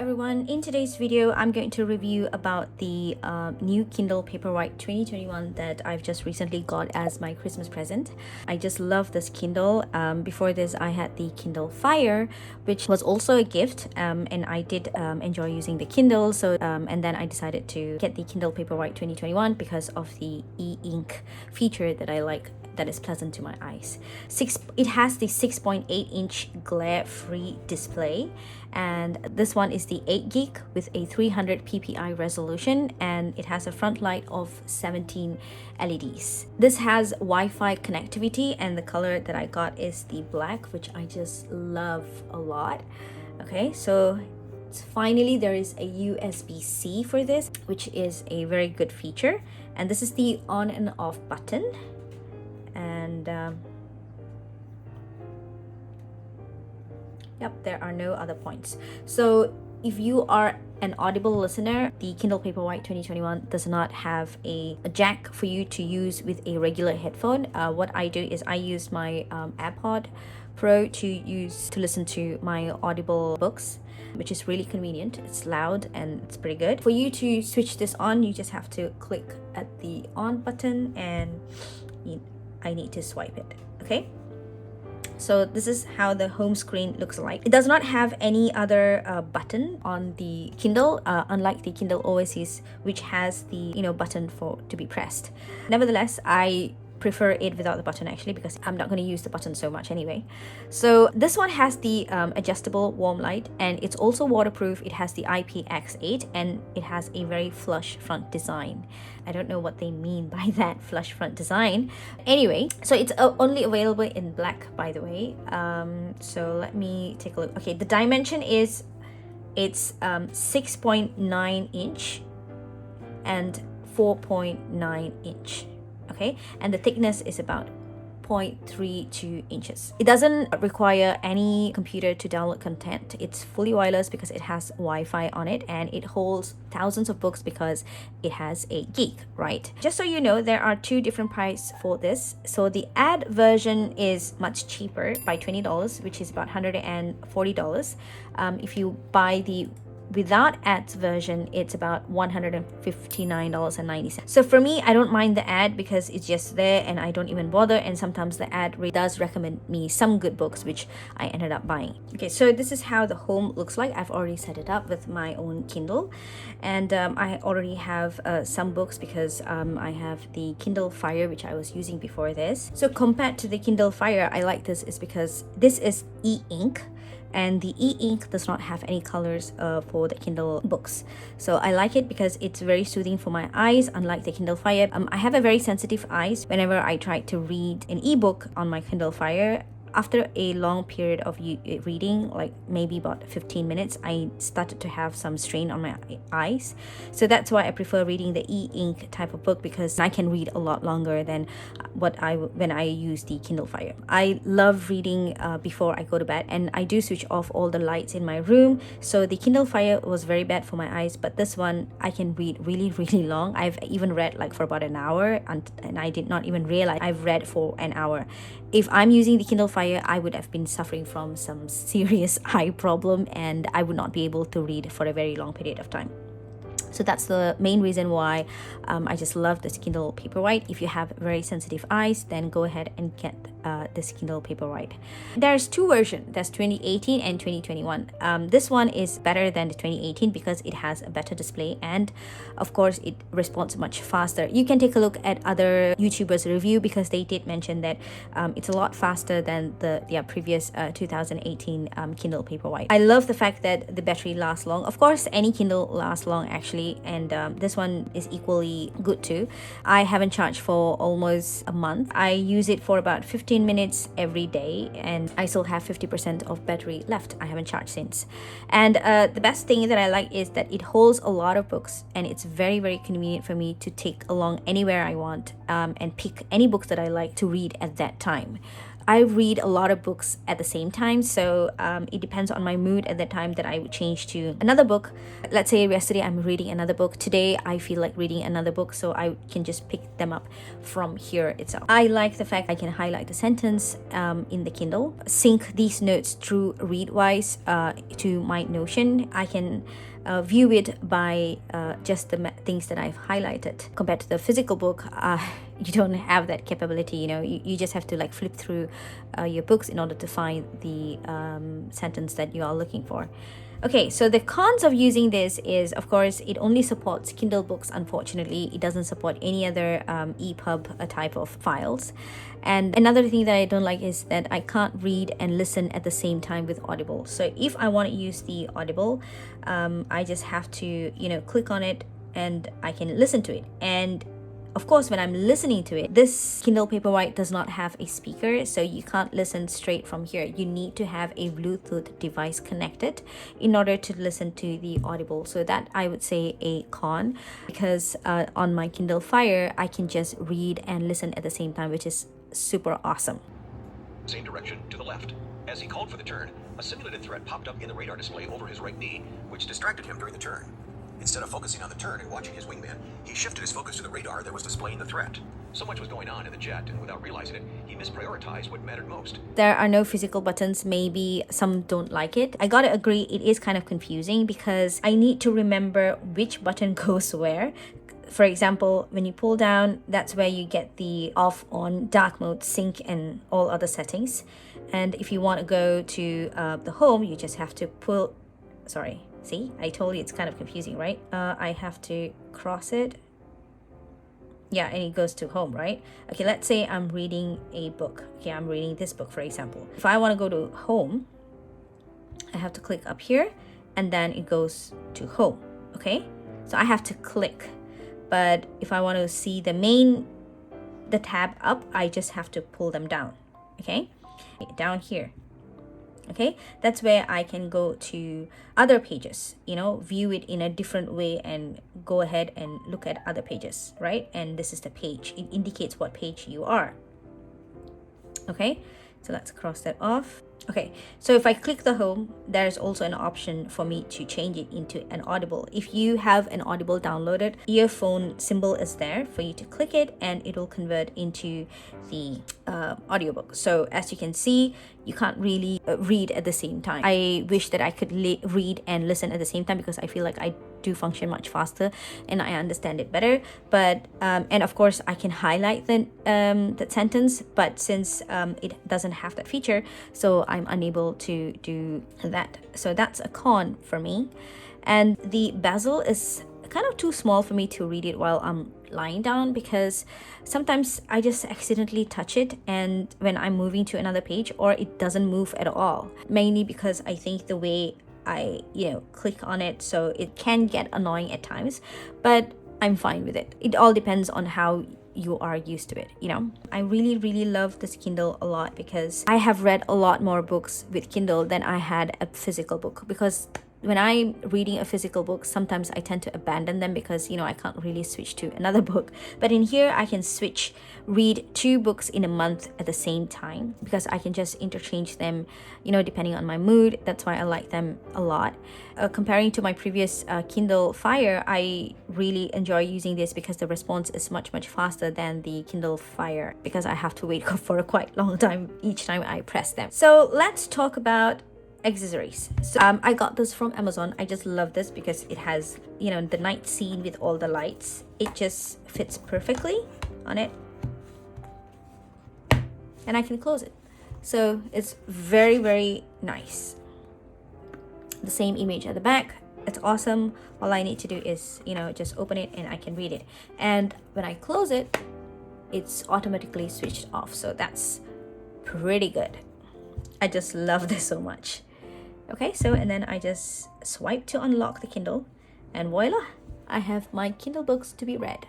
everyone, in today's video I'm going to review about the new Kindle Paperwhite 2021 that I've just recently got as my Christmas present. I just love this Kindle. Before this I had the Kindle Fire, which was also a gift, and I did enjoy using the Kindle, and then I decided to get the Kindle Paperwhite 2021 because of the e-ink feature that I like, that is pleasant to my eyes. It has the 6.8-inch glare-free display, and this one is the 8 gig with a 300 ppi resolution, and it has a front light of 17 LEDs. This has Wi-Fi connectivity, and the color that I got is the black, which I just love a lot. Okay, so finally there is a USB-C for this, which is a very good feature, and this is the on and off button. And yep, there are no other points. So if you are an Audible listener, the Kindle Paperwhite 2021 does not have a jack for you to use with a regular headphone. What I do is I use my AirPod Pro to listen to my Audible books, which is really convenient. It's loud and it's pretty good. For you to switch this on, you just have to click at the on button, and I need to swipe it. Okay, so this is how the home screen looks like. It does not have any other button on the Kindle, unlike the Kindle Oasis, which has the button to be pressed. Nevertheless, I prefer it without the button, actually, because I'm not going to use the button so much anyway. So this one has the adjustable warm light, and it's also waterproof. It has the IPX8, and it has a very flush front design. I don't know what they mean by that, flush front design. Anyway, so it's only available in black, by the way. So let me take a look. Okay, the dimension is it's 6.9 inch and 4.9 inch. Okay, and the thickness is about 0.32 inches. It doesn't require any computer to download content. It's fully wireless because it has Wi-Fi on it, and it holds thousands of books because it has 8 gig, right? Just so you know, there are two different prices for this. So the ad version is much cheaper by $20, which is about $140. If you buy the without ads version, it's about $159.90. So for me, I don't mind the ad because it's just there and I don't even bother, and sometimes the ad does recommend me some good books, which I ended up buying. Okay, so this is how the home looks like. I've already set it up with my own Kindle, and I already have some books because I have the Kindle Fire, which I was using before this. So compared to the Kindle Fire, I like this is because this is e-ink, and the e-ink does not have any colors for the Kindle books. So I like it because it's very soothing for my eyes, unlike the Kindle Fire. I have a very sensitive eyes. Whenever I try to read an ebook on my Kindle Fire, after a long period of reading, like maybe about 15 minutes, I started to have some strain on my eyes. So that's why I prefer reading the e-ink type of book, because I can read a lot longer than when I use the Kindle Fire. I love reading before I go to bed, and I do switch off all the lights in my room. So the Kindle Fire was very bad for my eyes, but this one I can read really, really long. I've even read like for about an hour, and I did not even realize I've read for an hour. If I'm using the Kindle Fire, I would have been suffering from some serious eye problem, and I would not be able to read for a very long period of time. So that's the main reason why I just love this Kindle Paperwhite. If you have very sensitive eyes, then go ahead and get this Kindle Paperwhite. There's two versions. There's 2018 and 2021. This one is better than the 2018 because it has a better display, and of course it responds much faster. You can take a look at other YouTubers' review because they did mention that it's a lot faster than the previous 2018 Kindle Paperwhite. I love the fact that the battery lasts long. Of course, any Kindle lasts long actually, and this one is equally good too. I haven't charged for almost a month. I use it for about 15 minutes every day, and I still have 50% of battery left. I haven't charged since. And the best thing that I like is that it holds a lot of books, and it's very, very convenient for me to take along anywhere I want, and pick any books that I like to read at that time. I read a lot of books at the same time, so it depends on my mood at the time that I would change to another book. Let's say yesterday I'm reading another book, today I feel like reading another book, so I can just pick them up from here itself. I like the fact I can highlight the sentence in the Kindle, sync these notes through Readwise to my Notion. I can view it by just the things that I've highlighted. Compared to the physical book, you don't have that capability. You just have to like flip through your books in order to find the sentence that you are looking for. Okay, so the cons of using this is, of course, it only supports Kindle books. Unfortunately, it doesn't support any other EPUB type of files. And another thing that I don't like is that I can't read and listen at the same time with Audible. So if I want to use the Audible, I just have to, click on it and I can listen to it. And of course, when I'm listening to it, this Kindle Paperwhite does not have a speaker, so you can't listen straight from here. You need to have a Bluetooth device connected in order to listen to the Audible. So that I would say a con, because on my Kindle Fire, I can just read and listen at the same time, which is super awesome. Same direction to the left. As he called for the turn, a simulated threat popped up in the radar display over his right knee, which distracted him during the turn. Instead of focusing on the turn and watching his wingman, he shifted his focus to the radar that was displaying the threat. So much was going on in the jet, and without realizing it, he misprioritized what mattered most. There are no physical buttons. Maybe some don't like it. I gotta agree, it is kind of confusing because I need to remember which button goes where. For example, when you pull down, that's where you get the off, on, dark mode, sync, and all other settings. And if you want to go to the home, you just have to pull... Sorry. See, I told you it's kind of confusing, right? I have to cross it. Yeah, and it goes to home, right? Okay, let's say I'm reading a book. Okay, I'm reading this book, for example. If I want to go to home, I have to click up here, and then it goes to home, okay? So I have to click. But if I want to see the tab up, I just have to pull them down, okay? Down here. Okay, that's where I can go to other pages, view it in a different way and go ahead and look at other pages, right? And this is the page. It indicates what page you are. Okay, so let's cross that off. Okay, so if I click the home, there's also an option for me to change it into an Audible. If you have an Audible downloaded, earphone symbol is there for you to click it and it will convert into the audiobook. So as you can see, you can't really read at the same time. I wish that I could read and listen at the same time because I feel like I do function much faster and I understand it better. But and of course I can highlight that sentence, but since it doesn't have that feature, so I'm unable to do that. So that's a con for me. And the bezel is kind of too small for me to read it while I'm lying down, because sometimes I just accidentally touch it and when I'm moving to another page, or it doesn't move at all, mainly because I think the way I click on it, so it can get annoying at times, but I'm fine with it. It all depends on how you are used to it. I really love this Kindle a lot because I have read a lot more books with Kindle than I had a physical book, because when I'm reading a physical book, sometimes I tend to abandon them because I can't really switch to another book. But in here I can read 2 books in a month at the same time, because I can just interchange them depending on my mood. That's why I like them a lot. Comparing to my previous Kindle Fire, I really enjoy using this because the response is much faster than the Kindle Fire, because I have to wait for a quite long time each time I press them. So let's talk about accessories. So I got this from Amazon. I just love this because it has the night scene with all the lights. It just fits perfectly on it, and I can close it, so it's very nice. The same image at the back. It's awesome. All I need to do is just open it and I can read it, and when I close it, it's automatically switched off. So that's pretty good. I just love this so much. Okay, so and then I just swipe to unlock the Kindle, and voila, I have my Kindle books to be read.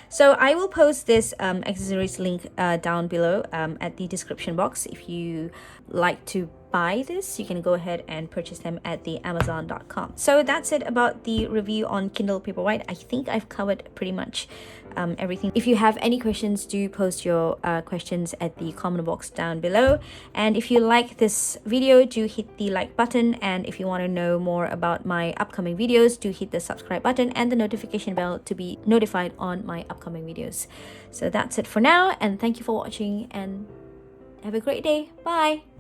So I will post this accessories link down below at the description box if you like to buy this, you can go ahead and purchase them at the amazon.com. So that's it about the review on Kindle Paperwhite. I think I've covered pretty much everything. If you have any questions, do post your questions at the comment box down below. And if you like this video, do hit the like button. And if you want to know more about my upcoming videos, do hit the subscribe button and the notification bell to be notified on my upcoming videos. So that's it for now, and thank you for watching, and have a great day. Bye.